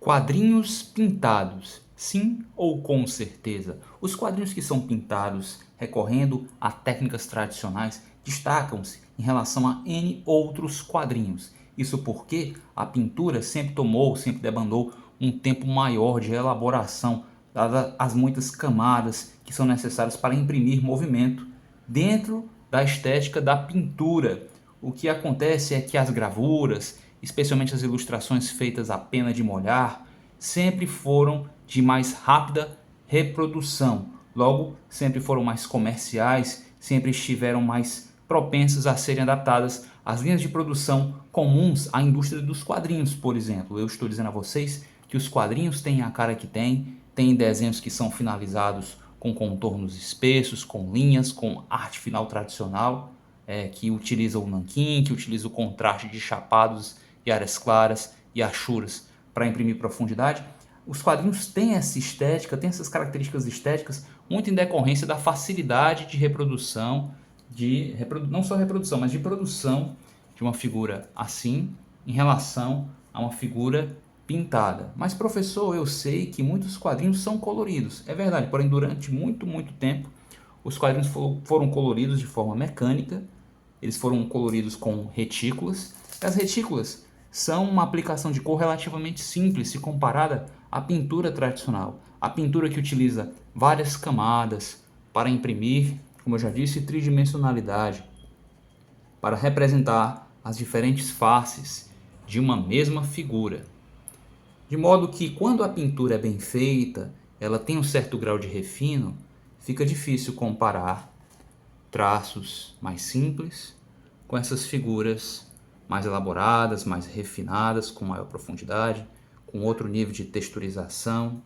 Quadrinhos pintados, sim ou com certeza? Os quadrinhos que são pintados recorrendo a técnicas tradicionais destacam-se em relação a N outros quadrinhos. Isso porque a pintura sempre demandou um tempo maior de elaboração, dadas as muitas camadas que são necessárias para imprimir movimento dentro da estética da pintura. O que acontece é que as gravuras, especialmente as ilustrações feitas a pena de molhar, sempre foram de mais rápida reprodução. Logo, sempre foram mais comerciais, sempre estiveram mais propensas a serem adaptadas às linhas de produção comuns à indústria dos quadrinhos, por exemplo. Eu estou dizendo a vocês que os quadrinhos têm a cara que têm desenhos que são finalizados com contornos espessos, com linhas, com arte final tradicional, que utiliza o nanquim, que utiliza o contraste de chapados e áreas claras e achuras para imprimir profundidade. Os quadrinhos têm essa estética, têm essas características estéticas muito em decorrência da facilidade de reprodução, não só reprodução, mas de produção de uma figura assim em relação a uma figura pintada. Mas professor, eu sei que muitos quadrinhos são coloridos. É verdade, porém durante muito tempo os quadrinhos foram coloridos de forma mecânica, eles foram coloridos com retículas. As retículas são uma aplicação de cor relativamente simples se comparada à pintura tradicional. A pintura que utiliza várias camadas para imprimir, como eu já disse, tridimensionalidade, para representar as diferentes faces de uma mesma figura. De modo que quando a pintura é bem feita, ela tem um certo grau de refino, fica difícil comparar traços mais simples com essas figuras mais elaboradas, mais refinadas, com maior profundidade, com outro nível de texturização.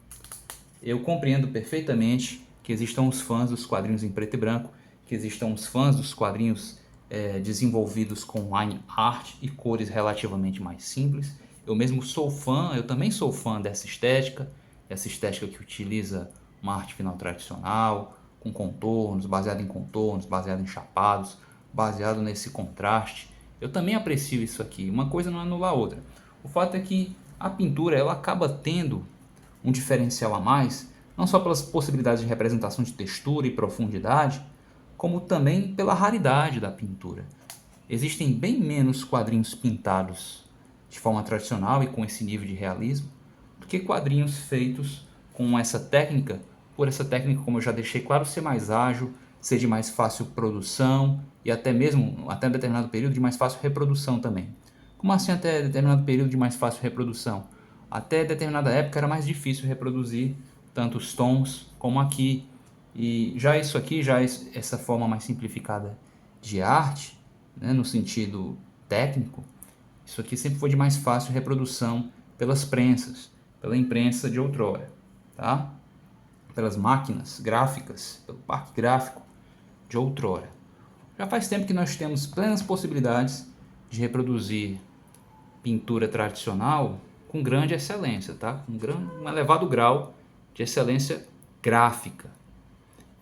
Eu compreendo perfeitamente que existam os fãs dos quadrinhos em preto e branco, que existam os fãs dos quadrinhos desenvolvidos com line art e cores relativamente mais simples. Eu também sou fã dessa estética que utiliza uma arte final tradicional, com contornos, baseado em chapados, baseado nesse contraste. Eu também aprecio isso aqui, uma coisa não anula a outra. O fato é que a pintura ela acaba tendo um diferencial a mais, não só pelas possibilidades de representação de textura e profundidade, como também pela raridade da pintura. Existem bem menos quadrinhos pintados de forma tradicional e com esse nível de realismo do que quadrinhos feitos com essa técnica, por essa técnica, como eu já deixei claro, ser mais ágil, ser de mais fácil produção e até determinado período de mais fácil reprodução também. Como assim até determinado período de mais fácil reprodução? Até determinada época era mais difícil reproduzir tanto os tons como aqui. E já isso aqui, essa forma mais simplificada de arte, né, no sentido técnico, isso aqui sempre foi de mais fácil reprodução pelas prensas, pela imprensa de outrora, tá? Pelas máquinas gráficas, pelo parque gráfico de outrora. Já faz tempo que nós temos plenas possibilidades de reproduzir pintura tradicional com grande excelência, tá? Um elevado grau de excelência gráfica.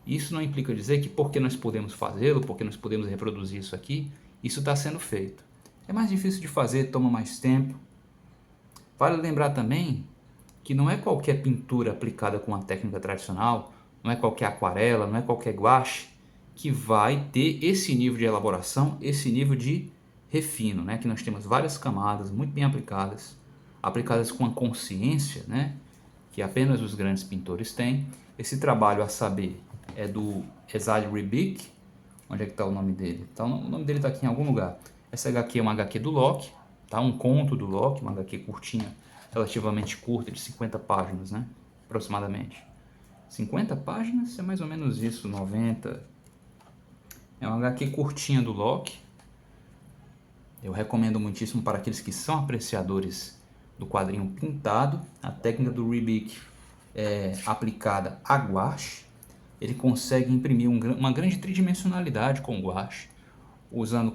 Isso não implica dizer que porque nós podemos fazê-lo, porque nós podemos reproduzir isso aqui, isso está sendo feito. É mais difícil de fazer, toma mais tempo. Vale lembrar também que não é qualquer pintura aplicada com a técnica tradicional, não é qualquer aquarela, não é qualquer guache que vai ter esse nível de elaboração, esse nível de refino, né? Que nós temos várias camadas muito bem aplicadas, aplicadas com a consciência, né? Que apenas os grandes pintores têm. Esse trabalho, a saber, é do Esaias Ribic. Onde é que está o nome dele? Tá, o nome dele está aqui em algum lugar. Essa HQ é uma HQ do Locke, tá? Um conto do Locke, uma HQ curtinha, relativamente curta, de 50 páginas, né? Aproximadamente. 50 páginas é mais ou menos isso, 90. É uma HQ curtinha do Locke. Eu recomendo muitíssimo para aqueles que são apreciadores do quadrinho pintado. A técnica do Ribic é aplicada a guache. Ele consegue imprimir uma grande tridimensionalidade com o guache, usando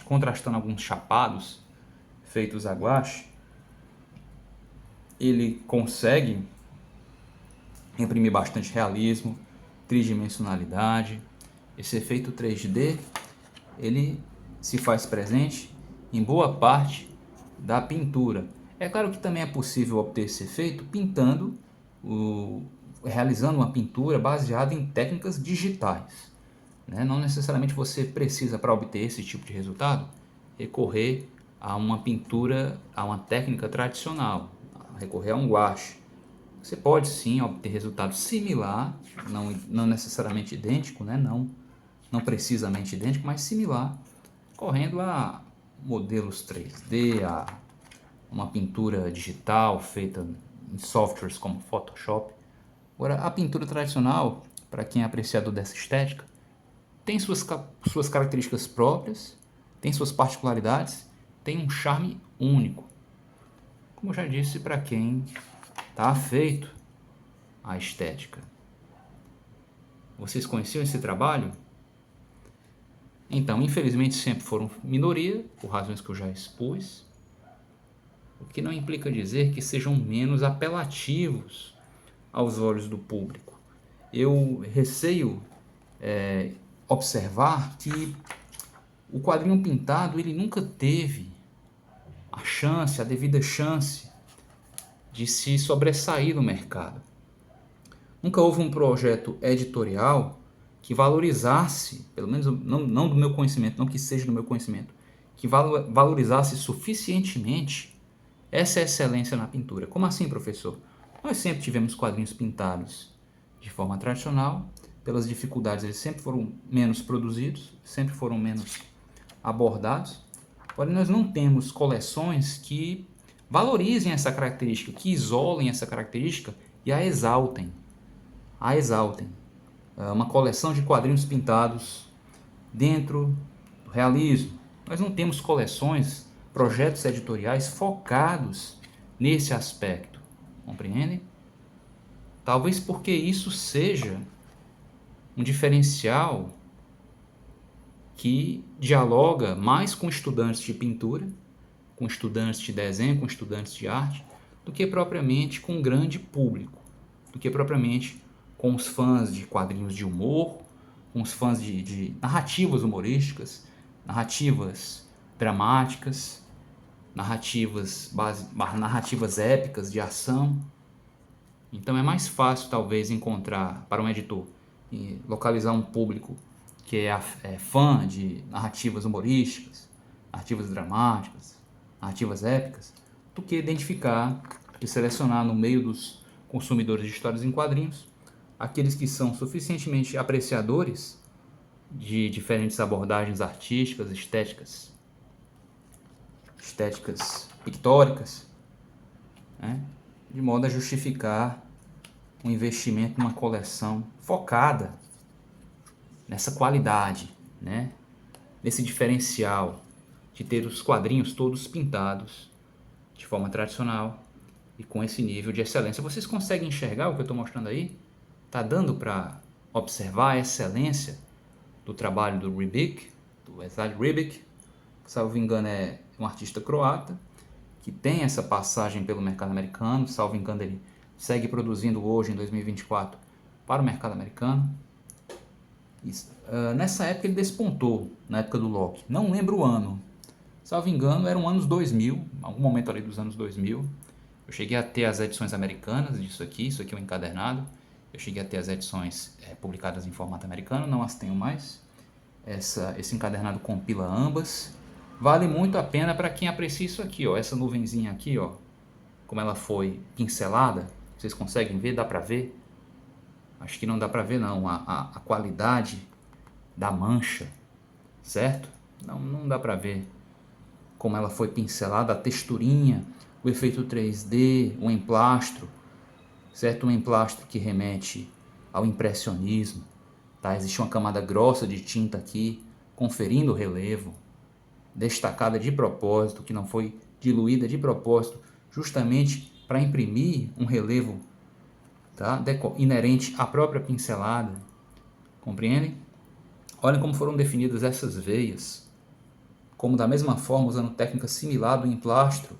contrastando alguns chapados feitos a guache. Ele consegue imprimir bastante realismo, tridimensionalidade. Esse efeito 3D, ele se faz presente em boa parte da pintura. É claro que também é possível obter esse efeito pintando, realizando uma pintura baseada em técnicas digitais, né? Não necessariamente você precisa, para obter esse tipo de resultado, recorrer a uma pintura, a uma técnica tradicional, recorrer a um gouache. Você pode sim obter resultado similar, não necessariamente idêntico, né? Não precisamente idêntico, mas similar, correndo a modelos 3D, a uma pintura digital feita em softwares como Photoshop. Agora, a pintura tradicional, para quem é apreciador dessa estética, tem suas características próprias, tem suas particularidades, tem um charme único. Como eu já disse, para quem está afeito à estética. Vocês conheciam esse trabalho? Então, infelizmente, sempre foram minoria, por razões que eu já expus, o que não implica dizer que sejam menos apelativos aos olhos do público. Eu receio observar que o quadrinho pintado ele nunca teve a devida chance de se sobressair no mercado. Nunca houve um projeto editorial que valorizasse, pelo menos não do meu conhecimento, não que seja do meu conhecimento, que valorizasse suficientemente essa excelência na pintura. Como assim, professor? Nós sempre tivemos quadrinhos pintados de forma tradicional, pelas dificuldades eles sempre foram menos produzidos, sempre foram menos abordados, porém nós não temos coleções que valorizem essa característica, que isolem essa característica e a exaltem. Uma coleção de quadrinhos pintados dentro do realismo. Nós não temos coleções, projetos editoriais focados nesse aspecto, compreendem? Talvez porque isso seja um diferencial que dialoga mais com estudantes de pintura, com estudantes de desenho, com estudantes de arte, do que propriamente com um grande público, do que propriamente com os fãs de quadrinhos de humor, com os fãs de narrativas humorísticas, narrativas dramáticas, narrativas épicas de ação. Então é mais fácil talvez encontrar para um editor e localizar um público que é fã de narrativas humorísticas, narrativas dramáticas, narrativas épicas, do que identificar e selecionar no meio dos consumidores de histórias em quadrinhos aqueles que são suficientemente apreciadores de diferentes abordagens artísticas, estéticas pictóricas, né? De modo a justificar um investimento numa coleção focada nessa qualidade, né? Nesse diferencial de ter os quadrinhos todos pintados de forma tradicional e com esse nível de excelência. Vocês conseguem enxergar o que eu estou mostrando aí? Está dando para observar a excelência do trabalho do Ribic, do Esad Ribic, que, salvo engano, é um artista croata, que tem essa passagem pelo mercado americano, salvo engano ele segue produzindo hoje, em 2024, para o mercado americano. Nessa época ele despontou, na época do Loki, não lembro o ano, salvo engano eram anos 2000, algum momento ali dos anos 2000, eu cheguei a ter as edições americanas disso aqui, isso aqui é um encadernado, eu cheguei a ter as edições publicadas em formato americano, não as tenho mais, esse encadernado compila ambas, vale muito a pena para quem aprecia isso aqui, ó, essa nuvenzinha aqui, ó, como ela foi pincelada, vocês conseguem ver, dá para ver? Acho que não dá para ver não, a qualidade da mancha, certo? Não dá para ver como ela foi pincelada, a texturinha, o efeito 3D, o emplastro, certo? Um emplastro que remete ao impressionismo, tá? Existe uma camada grossa de tinta aqui, conferindo relevo, destacada de propósito, que não foi diluída de propósito, justamente para imprimir um relevo, tá? Inerente à própria pincelada, compreendem? Olhem como foram definidas essas veias, como da mesma forma, usando técnica similar do emplastro,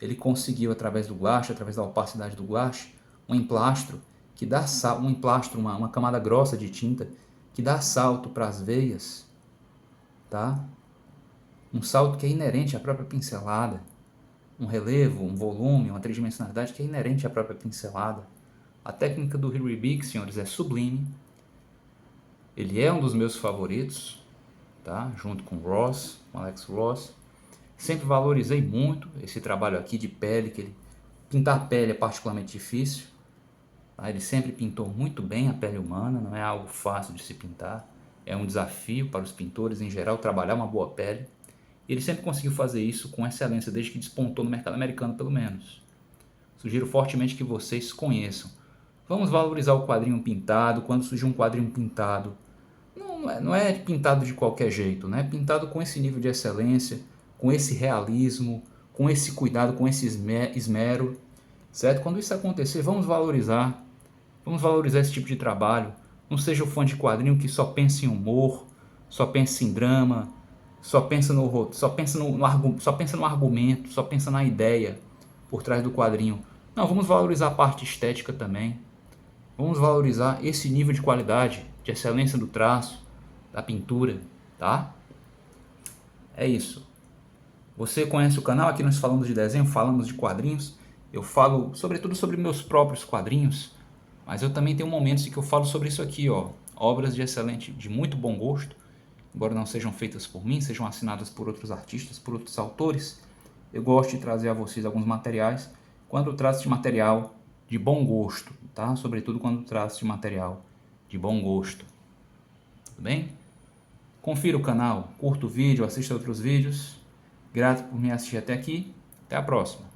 ele conseguiu através do gouache, através da opacidade do gouache, um emplastro que dá uma camada grossa de tinta que dá salto para as veias, tá? Um salto que é inerente à própria pincelada. um relevo, um volume, uma tridimensionalidade que é inerente à própria pincelada. A técnica do Hilary Bic, senhores, é sublime. Ele é um dos meus favoritos, tá? Junto com Ross, com Alex Ross. Sempre valorizei muito esse trabalho aqui de pele, que ele... pintar pele é particularmente difícil. Tá? Ele sempre pintou muito bem a pele humana, não é algo fácil de se pintar. É um desafio para os pintores em geral trabalhar uma boa pele. E ele sempre conseguiu fazer isso com excelência, desde que despontou no mercado americano, pelo menos. Sugiro fortemente que vocês conheçam. Vamos valorizar o quadrinho pintado. Quando surgir um quadrinho pintado, não é pintado de qualquer jeito, né? Pintado com esse nível de excelência, com esse realismo, com esse cuidado, com esse esmero, certo? Quando isso acontecer, vamos valorizar esse tipo de trabalho. Não seja o fã de quadrinho que só pensa em humor, só pensa em drama, só pensa no argumento, só pensa na ideia por trás do quadrinho. Não, vamos valorizar a parte estética também. Vamos valorizar esse nível de qualidade, de excelência do traço, da pintura, tá? É isso. Você conhece o canal? Aqui nós falamos de desenho, falamos de quadrinhos. Eu falo sobretudo sobre meus próprios quadrinhos, mas eu também tenho momentos em que eu falo sobre isso aqui, ó. Obras de muito bom gosto, embora não sejam feitas por mim, sejam assinadas por outros artistas, por outros autores. Eu gosto de trazer a vocês alguns materiais, quando eu traço de material de bom gosto, tá? Sobretudo quando eu traço de material de bom gosto. Tudo bem? Confira o canal, curta o vídeo, assista outros vídeos. Grato por me assistir até aqui. Até a próxima.